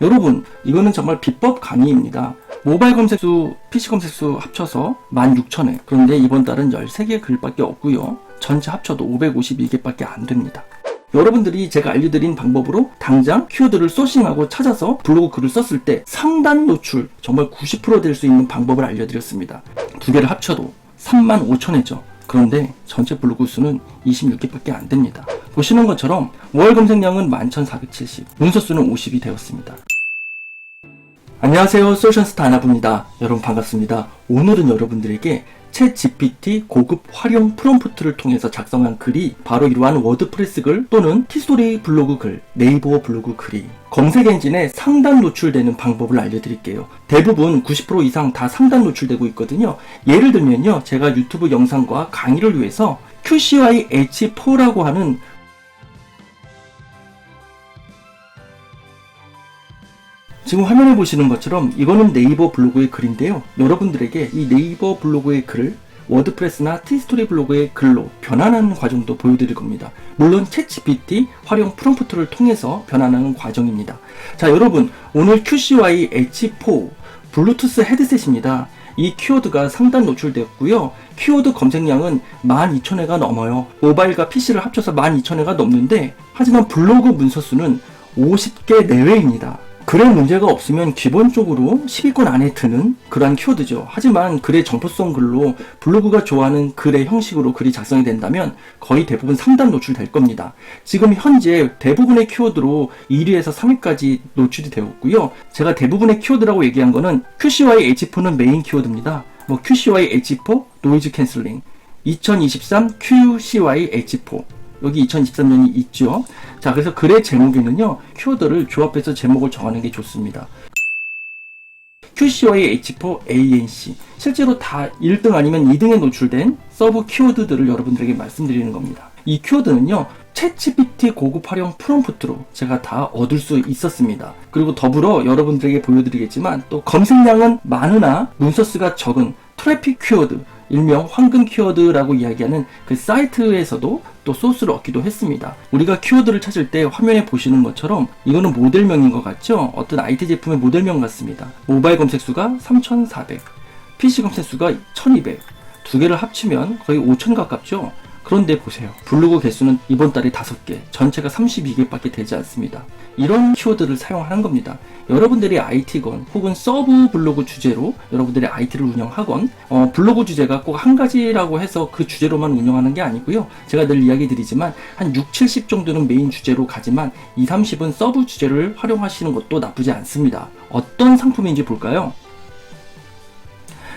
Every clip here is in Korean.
여러분, 이거는 정말 비법 강의입니다. 모바일 검색수, PC 검색수 합쳐서 16,000회. 그런데 이번 달은 13개 글밖에 없고요. 전체 합쳐도 552개밖에 안 됩니다. 여러분들이 제가 알려드린 방법으로 당장 키워드를 소싱하고 찾아서 블로그 글을 썼을 때 상단 노출 정말 90% 될 수 있는 방법을 알려드렸습니다. 두 개를 합쳐도 35,000회죠. 그런데 전체 블로그 수는 26개밖에 안 됩니다. 보시는 것처럼 월 검색량은 11,470, 문서 수는 50이 되었습니다. 안녕하세요, 솔루션스타 아나부입니다. 여러분 반갑습니다. 오늘은 여러분들에게 챗GPT 고급 활용 프롬프트를 통해서 작성한 글이 바로 이러한 워드프레스 글 또는 티스토리 블로그 글, 네이버 블로그 글이 검색 엔진에 상단 노출되는 방법을 알려드릴게요. 대부분 90% 이상 다 상단 노출되고 있거든요. 예를 들면요, 제가 유튜브 영상과 강의를 위해서 QCY-H4라고 하는 지금 화면에 보시는 것처럼 이거는 네이버 블로그의 글인데요. 여러분들에게 이 네이버 블로그의 글을 워드프레스나 티스토리 블로그의 글로 변환하는 과정도 보여드릴 겁니다. 물론 챗GPT 활용 프롬프트를 통해서 변환하는 과정입니다. 자, 여러분, 오늘 QCY-H4 블루투스 헤드셋입니다. 이 키워드가 상단 노출되었고요. 키워드 검색량은 12,000회가 넘어요. 모바일과 PC를 합쳐서 12,000회가 넘는데, 하지만 블로그 문서 수는 50개 내외입니다. 글에 문제가 없으면 기본적으로 10위권 안에 드는 그러한 키워드죠. 하지만 글의 정보성 글로 블로그가 좋아하는 글의 형식으로 글이 작성이 된다면 거의 대부분 상단 노출될 겁니다. 지금 현재 대부분의 키워드로 1위에서 3위까지 노출이 되었고요. 제가 대부분의 키워드라고 얘기한 거는 QCY-H4는 메인 키워드입니다. QCY-H4 노이즈 캔슬링, 2023 QCY-H4 여기 2023년이 있죠. 자, 그래서 글의 제목에는요, 키워드를 조합해서 제목을 정하는 게 좋습니다. QCY-H4 ANC. 실제로 다 1등 아니면 2등에 노출된 서브 키워드들을 여러분들에게 말씀드리는 겁니다. 이 키워드는요, 챗GPT 고급 활용 프롬프트로 제가 다 얻을 수 있었습니다. 그리고 더불어 여러분들에게 보여드리겠지만 또 검색량은 많으나 문서수가 적은 트래픽 키워드, 일명 황금 키워드라고 이야기하는 그 사이트에서도 또 소스를 얻기도 했습니다. 우리가 키워드를 찾을 때 화면에 보시는 것처럼 이거는 모델명인 것 같죠? 어떤 IT 제품의 모델명 같습니다. 모바일 검색수가 3,400, PC 검색수가 1,200, 두 개를 합치면 거의 5,000 가깝죠? 그런데 보세요. 블로그 개수는 이번 달에 5개, 전체가 32개밖에 되지 않습니다. 이런 키워드를 사용하는 겁니다. 여러분들이 IT건 혹은 서브 블로그 주제로 여러분들이 IT를 운영하건 블로그 주제가 꼭 한 가지라고 해서 그 주제로만 운영하는 게 아니고요. 제가 늘 이야기 드리지만 한 6, 70 정도는 메인 주제로 가지만 2, 30은 서브 주제를 활용하시는 것도 나쁘지 않습니다. 어떤 상품인지 볼까요?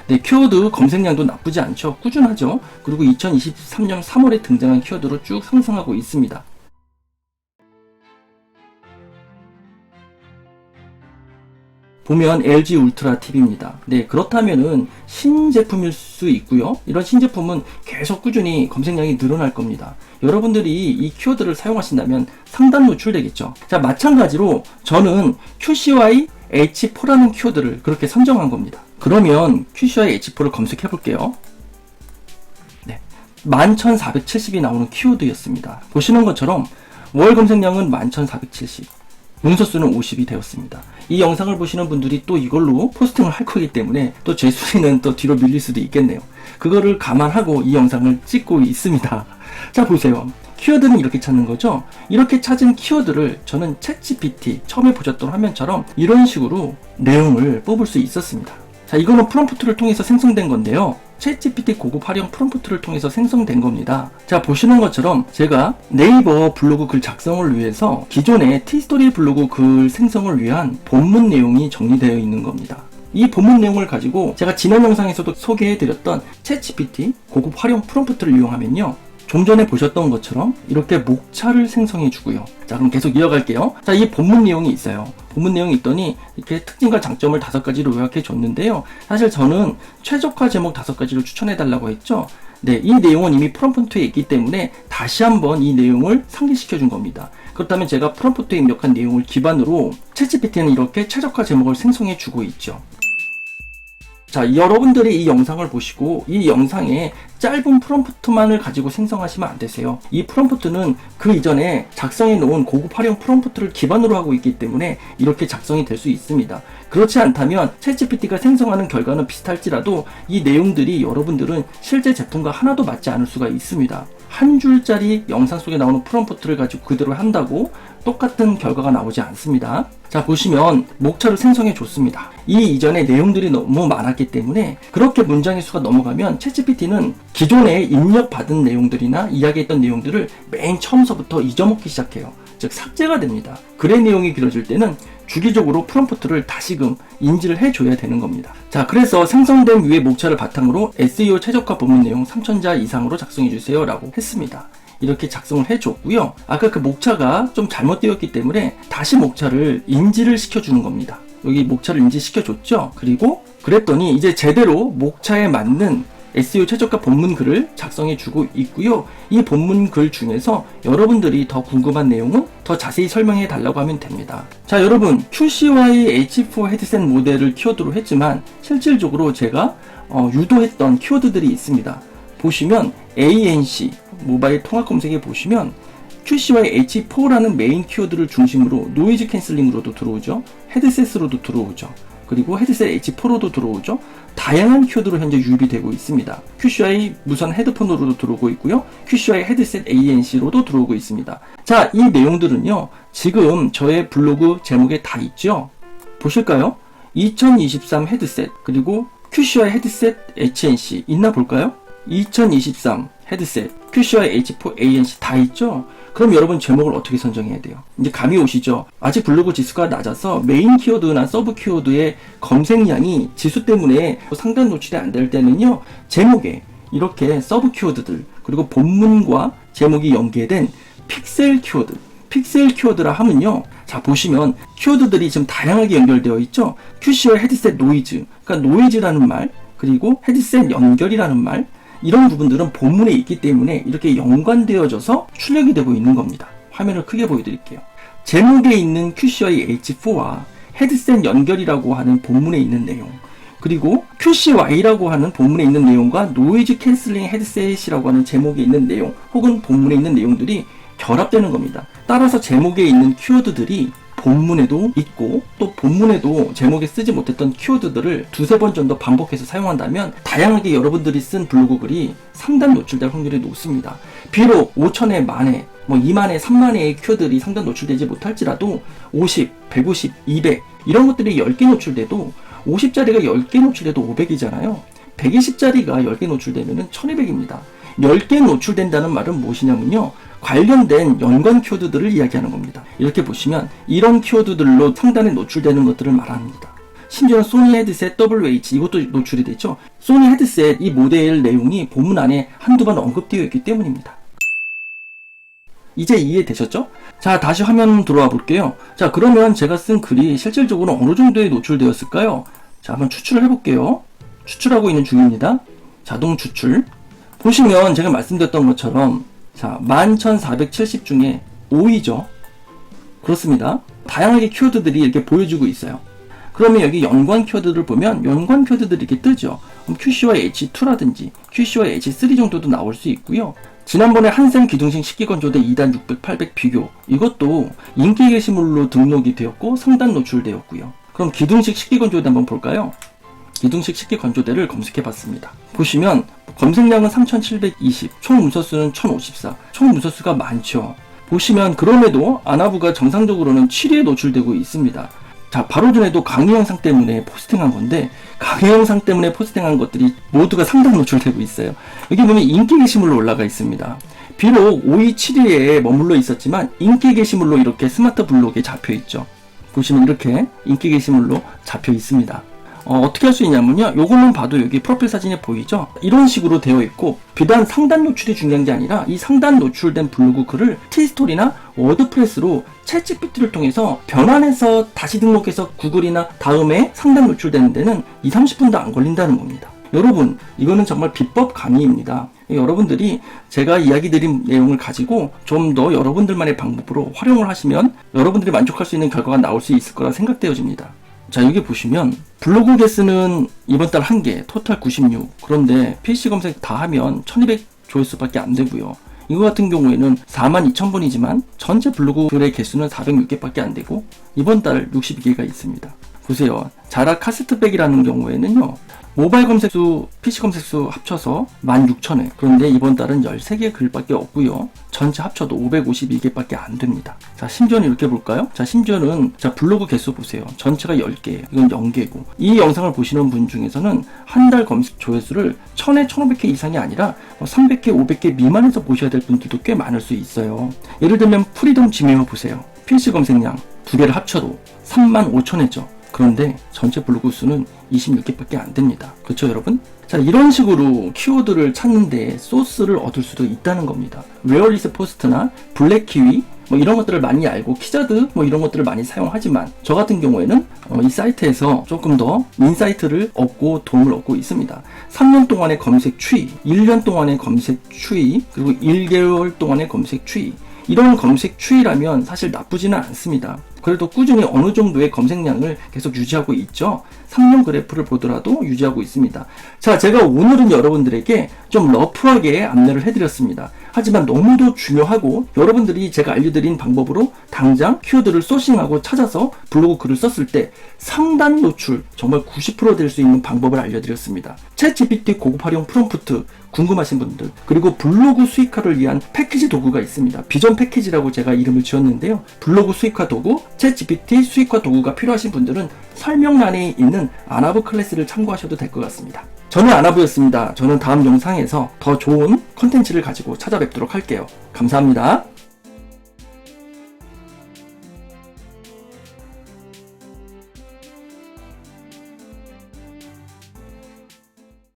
네, 키워드 검색량도 나쁘지 않죠. 꾸준하죠. 그리고 2023년 3월에 등장한 키워드로 쭉 상승하고 있습니다. 보면 LG 울트라 TV입니다. 네, 그렇다면은 신제품일 수 있고요. 이런 신제품은 계속 꾸준히 검색량이 늘어날 겁니다. 여러분들이 이 키워드를 사용하신다면 상단 노출되겠죠. 자, 마찬가지로 저는 QCY-H4라는 키워드를 그렇게 선정한 겁니다. 그러면 QCY-H4를 검색해 볼게요. 네, 11,470이 나오는 키워드였습니다. 보시는 것처럼 월 검색량은 11,470, 문서수는 50이 되었습니다. 이 영상을 보시는 분들이 또 이걸로 포스팅을 할 거기 때문에 또 제 순위는 또 뒤로 밀릴 수도 있겠네요. 그거를 감안하고 이 영상을 찍고 있습니다. 자, 보세요. 키워드는 이렇게 찾는 거죠. 이렇게 찾은 키워드를 저는 챗GPT 처음에 보셨던 화면처럼 이런 식으로 내용을 뽑을 수 있었습니다. 자, 이거는 프롬프트를 통해서 생성된 건데요. 챗GPT 고급 활용 프롬프트를 통해서 생성된 겁니다. 자, 보시는 것처럼 제가 네이버 블로그 글 작성을 위해서 기존의 티스토리 블로그 글 생성을 위한 본문 내용이 정리되어 있는 겁니다. 이 본문 내용을 가지고 제가 지난 영상에서도 소개해드렸던 챗GPT 고급 활용 프롬프트를 이용하면요, 좀 전에 보셨던 것처럼 이렇게 목차를 생성해 주고요. 자, 그럼 계속 이어갈게요. 자, 이 본문 내용이 있어요. 본문 내용이 있더니 이렇게 특징과 장점을 5가지로 요약해 줬는데요. 사실 저는 최적화 제목 5가지를 추천해 달라고 했죠. 네, 이 내용은 이미 프롬프트에 있기 때문에 다시 한번 이 내용을 상기시켜 준 겁니다. 그렇다면 제가 프롬프트에 입력한 내용을 기반으로 챗GPT는 이렇게 최적화 제목을 생성해 주고 있죠. 자, 여러분들이 이 영상을 보시고 이 영상에 짧은 프롬프트만을 가지고 생성하시면 안 되세요. 이 프롬프트는 그 이전에 작성해 놓은 고급 활용 프롬프트를 기반으로 하고 있기 때문에 이렇게 작성이 될 수 있습니다. 그렇지 않다면 챗GPT가 생성하는 결과는 비슷할지라도 이 내용들이 여러분들은 실제 제품과 하나도 맞지 않을 수가 있습니다. 한 줄짜리 영상 속에 나오는 프롬프트를 가지고 그대로 한다고 똑같은 결과가 나오지 않습니다. 자, 보시면 목차를 생성해 줬습니다. 이 이전에 내용들이 너무 많았기 때문에 그렇게 문장의 수가 넘어가면 챗GPT는 기존에 입력받은 내용들이나 이야기했던 내용들을 맨 처음서부터 잊어먹기 시작해요. 즉 삭제가 됩니다. 글의 내용이 길어질 때는 주기적으로 프롬프트를 다시금 인지를 해줘야 되는 겁니다. 자, 그래서 생성된 위의 목차를 바탕으로 SEO 최적화 본문 내용 3000자 이상으로 작성해주세요 라고 했습니다. 이렇게 작성을 해줬고요. 아까 그 목차가 좀 잘못되었기 때문에 다시 목차를 인지를 시켜주는 겁니다. 여기 목차를 인지시켜줬죠. 그리고 그랬더니 이제 제대로 목차에 맞는 SEO 최저가 본문 글을 작성해주고 있고요. 이 본문 글 중에서 여러분들이 더 궁금한 내용은 더 자세히 설명해 달라고 하면 됩니다. 자, 여러분, QCY H4 헤드셋 모델을 키워드로 했지만 실질적으로 제가 유도했던 키워드들이 있습니다. 보시면 ANC 모바일 통합 검색에 보시면 QCY H4라는 메인 키워드를 중심으로 노이즈 캔슬링으로도 들어오죠. 헤드셋으로도 들어오죠. 그리고 헤드셋 H4로도 들어오죠. 다양한 키워드로 현재 유입되고 있습니다. QCY 무선 헤드폰으로도 들어오고 있고요. QCY 헤드셋 ANC로도 들어오고 있습니다. 자, 이 내용들은요, 지금 저의 블로그 제목에 다 있죠. 보실까요? 2023 헤드셋, 그리고 QCY 헤드셋 HNC 있나 볼까요? 2023 헤드셋, QCY H4 ANC 다 있죠? 그럼 여러분 제목을 어떻게 선정해야 돼요? 이제 감이 오시죠? 아직 블로그 지수가 낮아서 메인 키워드나 서브 키워드의 검색량이 지수 때문에 상단 노출이 안 될 때는요, 제목에 이렇게 서브 키워드들, 그리고 본문과 제목이 연계된 픽셀 키워드라 하면요, 자, 보시면 키워드들이 지금 다양하게 연결되어 있죠? QCY 헤드셋 노이즈, 그러니까 노이즈라는 말, 그리고 헤드셋 연결이라는 말, 이런 부분들은 본문에 있기 때문에 이렇게 연관되어져서 출력이 되고 있는 겁니다. 화면을 크게 보여드릴게요. 제목에 있는 QCY H4와 헤드셋 연결이라고 하는 본문에 있는 내용, 그리고 QCY라고 하는 본문에 있는 내용과 노이즈 캔슬링 헤드셋이라고 하는 제목에 있는 내용, 혹은 본문에 있는 내용들이 결합되는 겁니다. 따라서 제목에 있는 키워드들이 본문에도 있고, 또 본문에도 제목에 쓰지 못했던 키워드들을 두세 번 정도 반복해서 사용한다면 다양하게 여러분들이 쓴 블로그 글이 상단 노출될 확률이 높습니다. 비록 5천회, 만회, 2만회, 3만회의 키워드들이 상단 노출되지 못할지라도 50, 150, 200 이런 것들이 10개 노출돼도 50짜리가 10개 노출돼도 500이잖아요. 120짜리가 10개 노출되면 1200입니다. 10개 노출된다는 말은 무엇이냐면요, 관련된 연관 키워드들을 이야기하는 겁니다. 이렇게 보시면 이런 키워드들로 상단에 노출되는 것들을 말합니다. 심지어 소니 헤드셋 WH 이것도 노출이 되죠. 소니 헤드셋 이 모델 내용이 본문 안에 한두 번 언급되어 있기 때문입니다. 이제 이해되셨죠? 자, 다시 화면 들어와 볼게요. 자, 그러면 제가 쓴 글이 실질적으로 어느 정도에 노출되었을까요? 자, 한번 추출을 해볼게요. 추출하고 있는 중입니다. 자동 추출. 보시면 제가 말씀드렸던 것처럼, 자, 11,470 중에 5위죠. 그렇습니다. 다양하게 키워드들이 이렇게 보여주고 있어요. 그러면 여기 연관 키워드를 보면 연관 키워드들이 이렇게 뜨죠. 그럼 QCY H2라든지 QCY H3 정도도 나올 수 있고요. 지난번에 한샘 기둥식 식기건조대 2단 600, 800 비교, 이것도 인기 게시물로 등록이 되었고 상단 노출되었고요. 그럼 기둥식 식기건조대 한번 볼까요? 기둥식 식기건조대를 검색해 봤습니다. 보시면 검색량은 3720, 총 문서수는 1054, 총 문서수가 많죠. 보시면 그럼에도 아나부가 정상적으로는 7위에 노출되고 있습니다. 자, 바로 전에도 강의 영상 때문에 포스팅한 건데, 강의 영상 때문에 포스팅한 것들이 모두가 상단 노출되고 있어요. 여기 보면 인기 게시물로 올라가 있습니다. 비록 5위, 7위에 머물러 있었지만 인기 게시물로 이렇게 스마트 블록에 잡혀 있죠. 보시면 이렇게 인기 게시물로 잡혀 있습니다. 어떻게 할 수 있냐면요, 요것만 봐도 여기 프로필 사진에 보이죠? 이런 식으로 되어 있고, 비단 상단 노출이 중요한 게 아니라 이 상단 노출된 블로그 글을 티스토리나 워드프레스로 챗GPT를 통해서 변환해서 다시 등록해서 구글이나 다음에 상단 노출되는 데는 20-30분도 안 걸린다는 겁니다. 여러분, 이거는 정말 비법 강의입니다. 여러분들이 제가 이야기 드린 내용을 가지고 좀 더 여러분들만의 방법으로 활용을 하시면 여러분들이 만족할 수 있는 결과가 나올 수 있을 거라 생각되어집니다. 자, 여기 보시면 블로그 개수는 이번 달 1개, 토탈 96. 그런데 PC 검색 다 하면 1200 조회수밖에 안 되고요. 이거 같은 경우에는 42,000분이지만 전체 블로그 글의 개수는 406개밖에 안 되고 이번 달 62개가 있습니다. 보세요. 자라 카스트백이라는 경우에는요. 모바일 검색수, PC 검색수 합쳐서 16,000회. 그런데 이번 달은 13개 글밖에 없고요. 전체 합쳐도 552개밖에 안 됩니다. 자, 심지어는 이렇게 볼까요? 자, 심지어는 자, 블로그 개수 보세요. 전체가 10개예요. 이건 0개고. 이 영상을 보시는 분 중에서는 한 달 검색 조회수를 1000회, 1500회 이상이 아니라 300개, 500개 미만에서 보셔야 될 분들도 꽤 많을 수 있어요. 예를 들면 프리덤 지메어 보세요. PC 검색량 2개를 합쳐도 35,000회죠. 그런데 전체 블로그 수는 26개밖에 안 됩니다. 그렇죠, 여러분? 자, 이런 식으로 키워드를 찾는데 소스를 얻을 수도 있다는 겁니다. 웨어리스 포스트나 블랙키위 뭐 이런 것들을 많이 알고 키자드 뭐 이런 것들을 많이 사용하지만 저 같은 경우에는 이 사이트에서 조금 더 인사이트를 얻고 도움을 얻고 있습니다. 3년 동안의 검색 추이, 1년 동안의 검색 추이, 그리고 1개월 동안의 검색 추이, 이런 검색 추이라면 사실 나쁘지는 않습니다. 그래도 꾸준히 어느 정도의 검색량을 계속 유지하고 있죠. 3년 그래프를 보더라도 유지하고 있습니다. 자, 제가 오늘은 여러분들에게 좀 러프하게 안내를 해드렸습니다. 하지만 너무도 중요하고 여러분들이 제가 알려드린 방법으로 당장 키워드를 소싱하고 찾아서 블로그 글을 썼을 때 상단 노출 정말 90% 될 수 있는 방법을 알려드렸습니다. 챗GPT 고급 활용 프롬프트 궁금하신 분들, 그리고 블로그 수익화를 위한 패키지 도구가 있습니다. 비전 패키지라고 제가 이름을 지었는데요. 블로그 수익화 도구, 챗GPT 수익화 도구가 필요하신 분들은 설명란에 있는 아나브 클래스를 참고하셔도 될 것 같습니다. 저는 아나브였습니다. 저는 다음 영상에서 더 좋은 컨텐츠를 가지고 찾아뵙도록 할게요. 감사합니다.